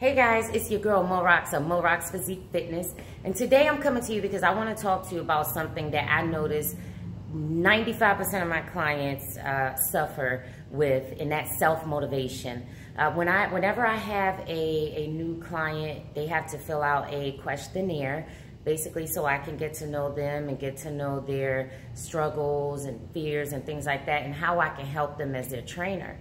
Hey guys, it's your girl Mo Rocks of Mo Rocks Physique Fitness, and today I'm coming to you because I want to talk to you about something that I notice 95% of my clients suffer with, and that's self-motivation. Whenever I have a new client, they have to fill out a questionnaire, basically so I can get to know them and get to know their struggles and fears and things like that, and how I can help them as their trainer.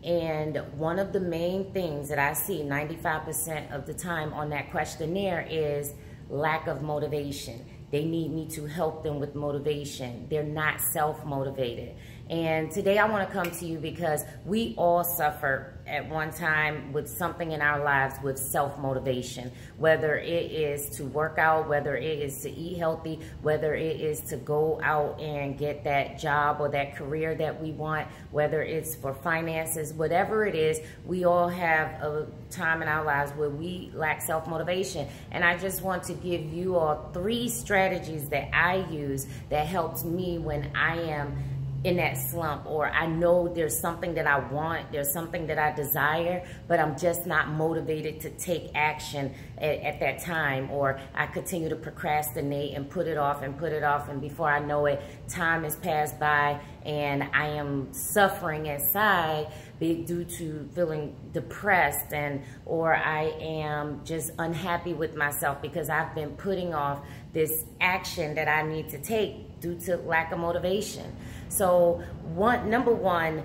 And one of the main things that I see 95% of the time on that questionnaire is lack of motivation. They need me to help them with motivation. They're not self-motivated. And today I want to come to you because we all suffer at one time with something in our lives with self-motivation, whether it is to work out, whether it is to eat healthy, whether it is to go out and get that job or that career that we want, whether it's for finances, whatever it is, we all have a time in our lives where we lack self-motivation. And I just want to give you all 3 strategies that I use that helps me when I am in that slump, or I know there's something that I want, there's something that I desire, but I'm just not motivated to take action at that time, or I continue to procrastinate and put it off, and before I know it, time has passed by and I am suffering inside due to feeling depressed, or I am just unhappy with myself because I've been putting off this action that I need to take due to lack of motivation. So number one,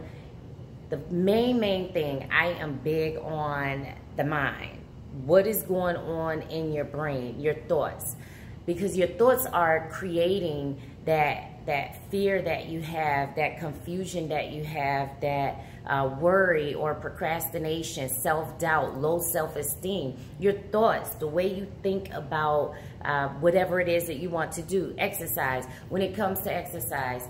the main thing, I am big on the mind. What is going on in your brain, your thoughts? Because your thoughts are creating that fear that you have, that confusion that you have, that worry or procrastination, self-doubt, low self-esteem. Your thoughts, the way you think about whatever it is that you want to do, exercise. When it comes to exercise,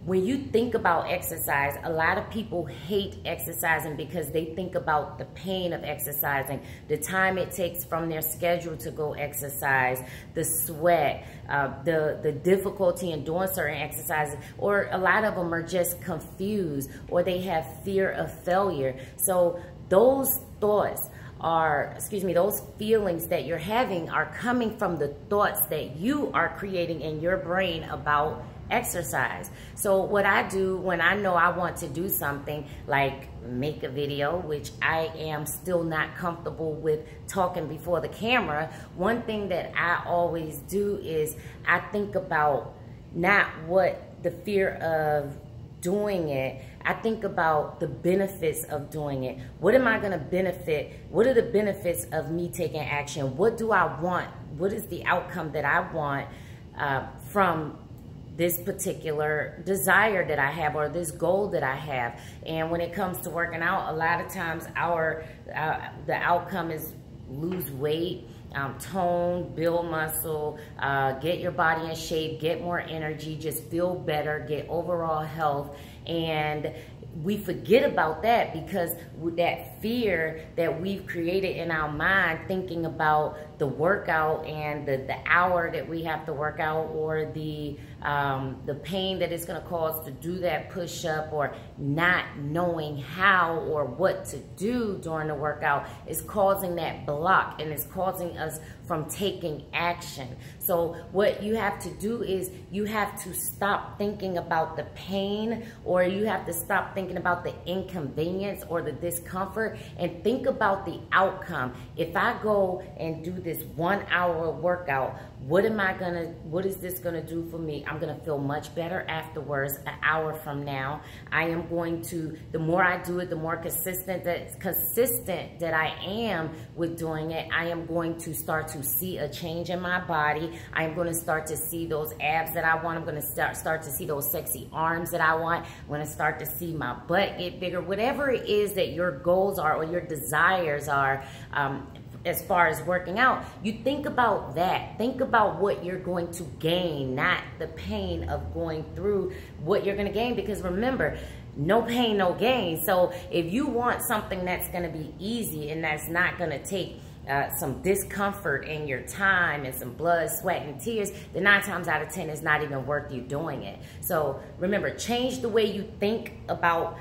when you think about exercise, a lot of people hate exercising because they think about the pain of exercising, the time it takes from their schedule to go exercise, the sweat, the difficulty in doing certain exercises, or a lot of them are just confused, or they have fear of failure. So those thoughts those feelings that you're having are coming from the thoughts that you are creating in your brain about exercise. So what I do when I know I want to do something like make a video, which I am still not comfortable with talking before the camera, one thing that I always do is I think about not what the fear of doing it, I think about the benefits of doing it. What am I going to benefit? What are the benefits of me taking action? What do I want? What is the outcome that I want from this particular desire that I have, or this goal that I have? And when it comes to working out, a lot of times the outcome is lose weight, tone, build muscle, get your body in shape, get more energy, just feel better, get overall health. And we forget about that because with that fear that we've created in our mind, thinking about the workout and the hour that we have to work out, or the pain that it's going to cause to do that push-up, or not knowing how or what to do during the workout, is causing that block, and it's causing us from taking action. So what you have to do is you have to stop thinking about the pain, or you have to stop thinking about the inconvenience or the discomfort, and think about the outcome. If I go and do this 1 hour workout, what is this gonna do for me? I'm gonna feel much better afterwards. An hour from now, I am going to, the more I do it, the more consistent that I am with doing it, I am going to start to see a change in my body. I am going to start to see those abs that I want. I'm going to start to see those sexy arms that I want. I'm going to start to see my butt get bigger. Whatever it is that your goals are or your desires are, as far as working out, you think about that. Think about what you're going to gain, not the pain of going through what you're going to gain. Because remember, no pain, no gain. So if you want something that's going to be easy and that's not going to take some discomfort in your time and some blood, sweat, and tears, then 9 times out of 10 it's not even worth you doing it. So remember, change the way you think about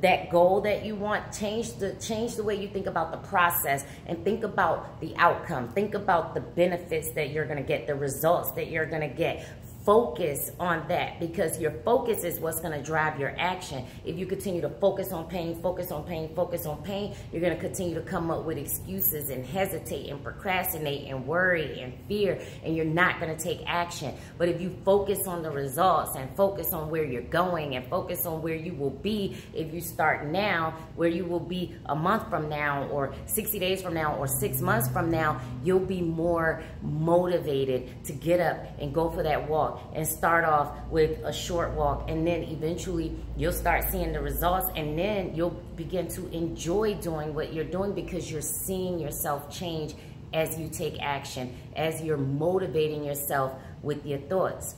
that goal that you want, change the way you think about the process and think about the outcome. Think about the benefits that you're going to get, the results that you're going to get. Focus on that, because your focus is what's going to drive your action. If you continue to focus on pain, focus on pain, focus on pain, you're going to continue to come up with excuses and hesitate and procrastinate and worry and fear, and you're not going to take action. But if you focus on the results and focus on where you're going and focus on where you will be if you start now, where you will be a month from now or 60 days from now or 6 months from now, you'll be more motivated to get up and go for that walk, and start off with a short walk, and then eventually you'll start seeing the results, and then you'll begin to enjoy doing what you're doing because you're seeing yourself change as you take action, as you're motivating yourself with your thoughts.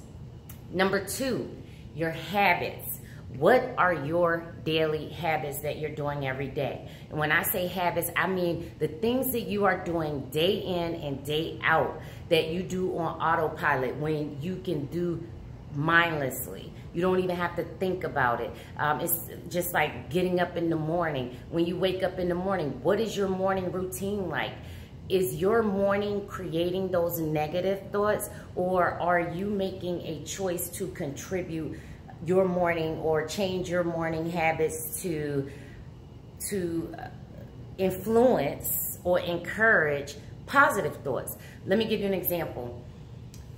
Number 2, your habits. What are your daily habits that you're doing every day? And when I say habits, I mean the things that you are doing day in and day out that you do on autopilot, when you can do mindlessly. You don't even have to think about it. It's just like getting up in the morning. When you wake up in the morning, what is your morning routine like? Is your morning creating those negative thoughts, or are you making a choice to contribute your morning or change your morning habits to influence or encourage positive thoughts? Let me give you an example.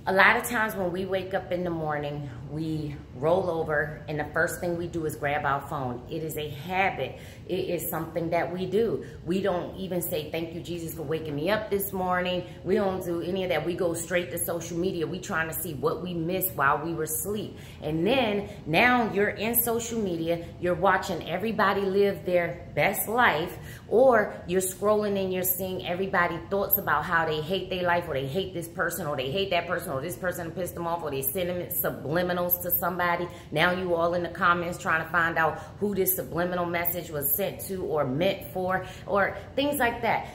A lot of times when we wake up in the morning, we roll over and the first thing we do is grab our phone. It is a habit. It is something that we do. We don't even say, thank you, Jesus, for waking me up this morning. We don't do any of that. We go straight to social media. We trying to see what we missed while we were asleep. And then now you're in social media. You're watching everybody live their best life, or you're scrolling and you're seeing everybody thoughts about how they hate their life, or they hate this person, or they hate that person, or this person pissed them off, or they send them subliminals to somebody. Now you all in the comments trying to find out who this subliminal message was sent to or meant for, or things like that.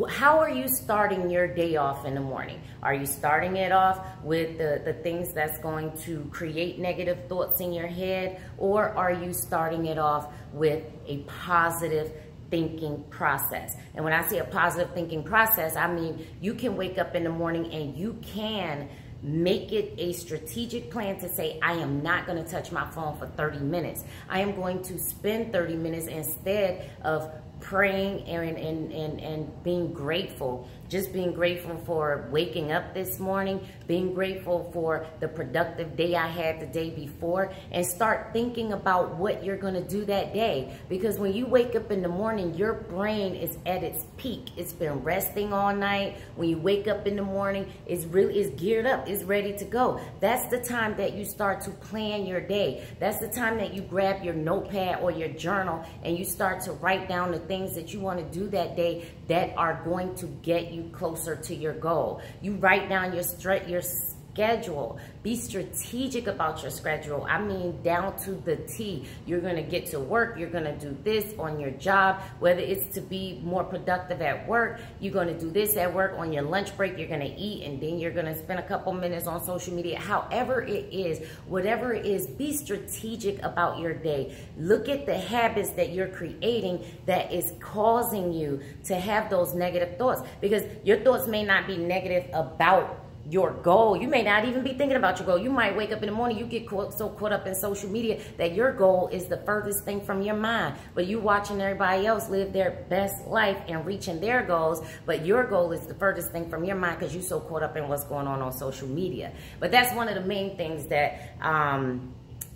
How are you starting your day off in the morning? Are you starting it off with the things that's going to create negative thoughts in your head, or are you starting it off with a positive thinking process? And when I say a positive thinking process, I mean you can wake up in the morning and you can make it a strategic plan to say, I am not going to touch my phone for 30 minutes. I am going to spend 30 minutes instead of praying and being grateful. Just being grateful for waking up this morning, being grateful for the productive day I had the day before, and start thinking about what you're going to do that day. Because when you wake up in the morning, your brain is at its peak. It's been resting all night. When you wake up in the morning, it's geared up. It's ready to go. That's the time that you start to plan your day. That's the time that you grab your notepad or your journal and you start to write down the things that you want to do that day that are going to get you closer to your goal. You write down your schedule. Be strategic about your schedule. I mean, down to the T. You're going to get to work. You're going to do this on your job, whether it's to be more productive at work. You're going to do this at work. On your lunch break, you're going to eat, and then you're going to spend a couple minutes on social media. However it is, whatever it is, be strategic about your day. Look at the habits that you're creating that is causing you to have those negative thoughts, because your thoughts may not be negative about your goal. You may not even be thinking about your goal. You might wake up in the morning, you get so caught up in social media that your goal is the furthest thing from your mind. But you watching everybody else live their best life and reaching their goals, but your goal is the furthest thing from your mind because you're so caught up in what's going on social media. But that's one of the main things that I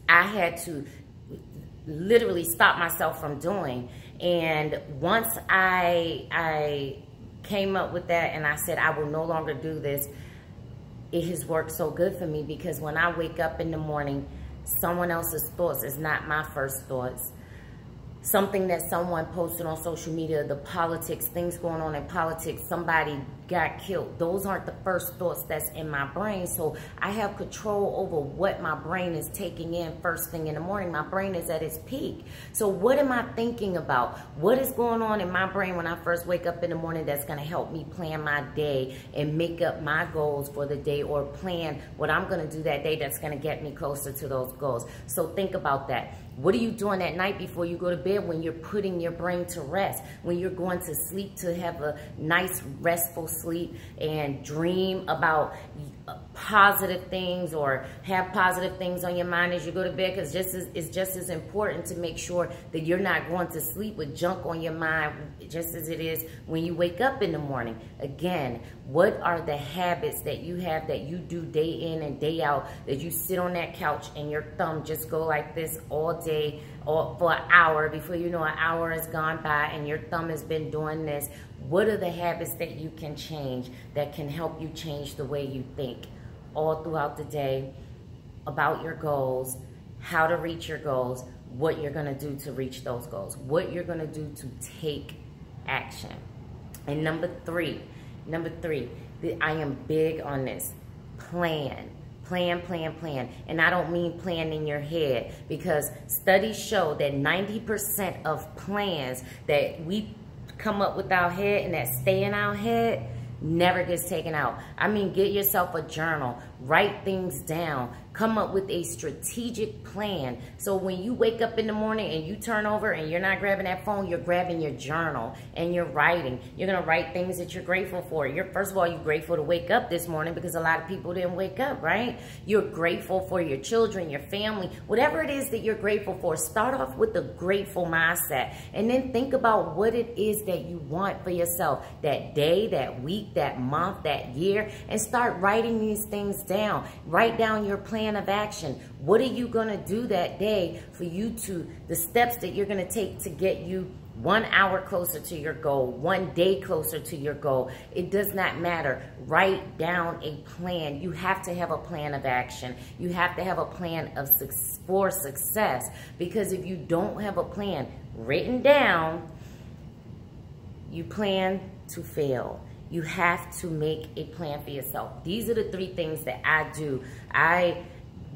had to literally stop myself from doing. And once I came up with that and I said, I will no longer do this, it has worked so good for me, because when I wake up in the morning, someone else's thoughts is not my first thoughts. Something that someone posted on social media, the politics, things going on in politics, somebody got killed. Those aren't the first thoughts that's in my brain. So I have control over what my brain is taking in first thing in the morning. My brain is at its peak. So what am I thinking about? What is going on in my brain when I first wake up in the morning that's going to help me plan my day and make up my goals for the day, or plan what I'm going to do that day that's going to get me closer to those goals? So think about that. What are you doing at night before you go to bed when you're putting your brain to rest, when you're going to sleep to have a nice restful sleep and dream about positive things or have positive things on your mind as you go to bed? Because it's just as important to make sure that you're not going to sleep with junk on your mind just as it is when you wake up in the morning. Again, what are the habits that you have that you do day in and day out, that you sit on that couch and your thumb just go like this all day or for an hour, before you know an hour has gone by and your thumb has been doing this? What are the habits that you can change that can help you change the way you think all throughout the day about your goals, how to reach your goals, what you're going to do to reach those goals, what you're going to do to take action? And number three, I am big on this. Plan. And I don't mean plan in your head, because studies show that 90% of plans that we come up with our head and that stay in our head never gets taken out. I mean, get yourself a journal, write things down, come up with a strategic plan. So when you wake up in the morning and you turn over and you're not grabbing that phone, you're grabbing your journal and you're writing. You're going to write things that you're grateful for. First of all, you're grateful to wake up this morning, because a lot of people didn't wake up, right? You're grateful for your children, your family, whatever it is that you're grateful for. Start off with a grateful mindset, and then think about what it is that you want for yourself that day, that week, that month, that year, and start writing these things down. Write down your plan of action. What are you going to do that day for you to, the steps that you're going to take to get you 1 hour closer to your goal, 1 day closer to your goal? It does not matter. Write down a plan. You have to have a plan of action. You have to have a plan for success, because if you don't have a plan written down, you plan to fail. You have to make a plan for yourself. These are the 3 things that I do.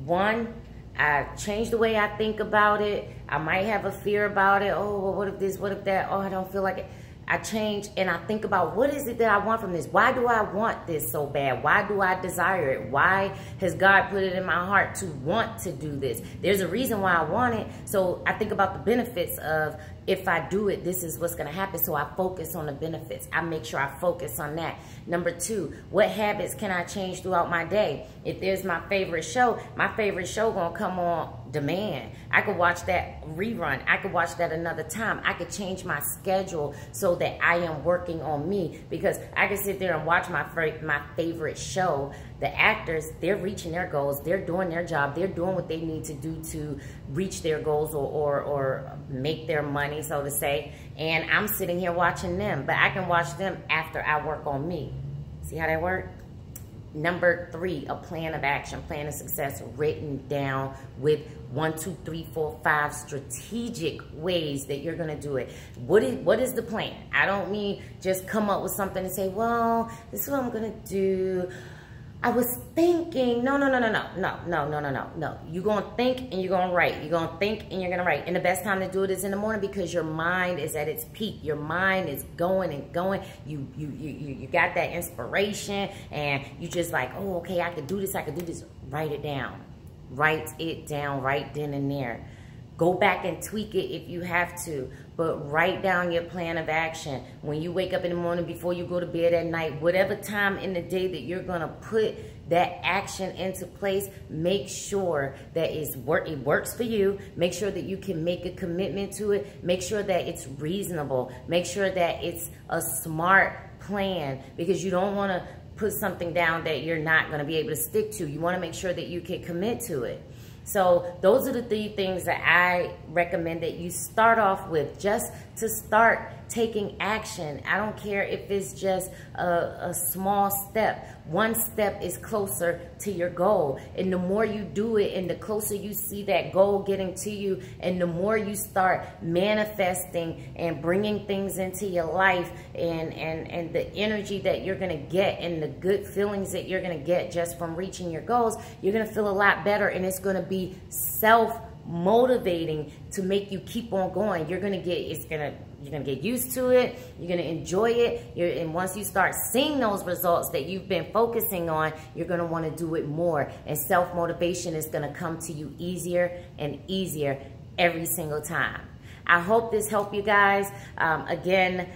One, I change the way I think about it. I might have a fear about it. Oh, well, what if this, what if that? Oh, I don't feel like it. I change and I think about, what is it that I want from this? Why do I want this so bad? Why do I desire it? Why has God put it in my heart to want to do this? There's a reason why I want it. So I think about the benefits of, if I do it, this is what's going to happen. So I focus on the benefits. I make sure I focus on that. Number 2, what habits can I change throughout my day? If there's my favorite show going to come on demand. I could watch that rerun. I could watch that another time. I could change my schedule so that I am working on me, because I can sit there and watch my favorite show. The actors, they're reaching their goals. They're doing their job. They're doing what they need to do to reach their goals or make their money, so to say. And I'm sitting here watching them, but I can watch them after I work on me. See how that works? Number 3, a plan of action, plan of success, written down with 1, 2, 3, 4, 5 strategic ways that you're going to do it. What is the plan? I don't mean just come up with something and say, well, this is what I'm going to do. I was thinking, no. You're going to think and you're going to write. You're going to think and you're going to write. And the best time to do it is in the morning, because your mind is at its peak. Your mind is going and going. You got that inspiration and you just like, oh, okay, I could do this. Write it down. Write it down right then and there. Go back and tweak it if you have to, but write down your plan of action. When you wake up in the morning, before you go to bed at night, whatever time in the day that you're going to put that action into place, make sure that it works for you. Make sure that you can make a commitment to it. Make sure that it's reasonable. Make sure that it's a smart plan, because you don't want to put something down that you're not going to be able to stick to. You want to make sure that you can commit to it. So those are the 3 things that I recommend that you start off with, just to start taking action. I don't care if it's just a small step. One step is closer to your goal. And the more you do it and the closer you see that goal getting to you, and the more you start manifesting and bringing things into your life, and the energy that you're going to get and the good feelings that you're going to get just from reaching your goals, you're going to feel a lot better, and it's going to be self-motivating to make you keep on going. You're going to get used to it. You're going to enjoy it. And once you start seeing those results that you've been focusing on, you're going to want to do it more. And self-motivation is going to come to you easier and easier every single time. I hope this helped you guys. Again,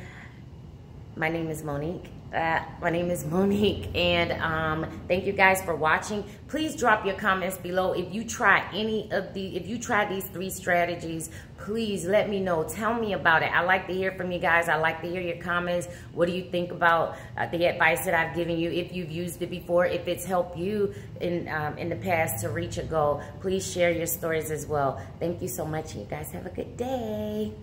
my name is Monique. And thank you guys for watching. Please drop your comments below. If you try these 3 strategies, please let me know. Tell me about it. I like to hear from you guys. I like to hear your comments. What do you think about the advice that I've given you? If you've used it before, if it's helped you in the past to reach a goal, please share your stories as well. Thank you so much. You guys have a good day.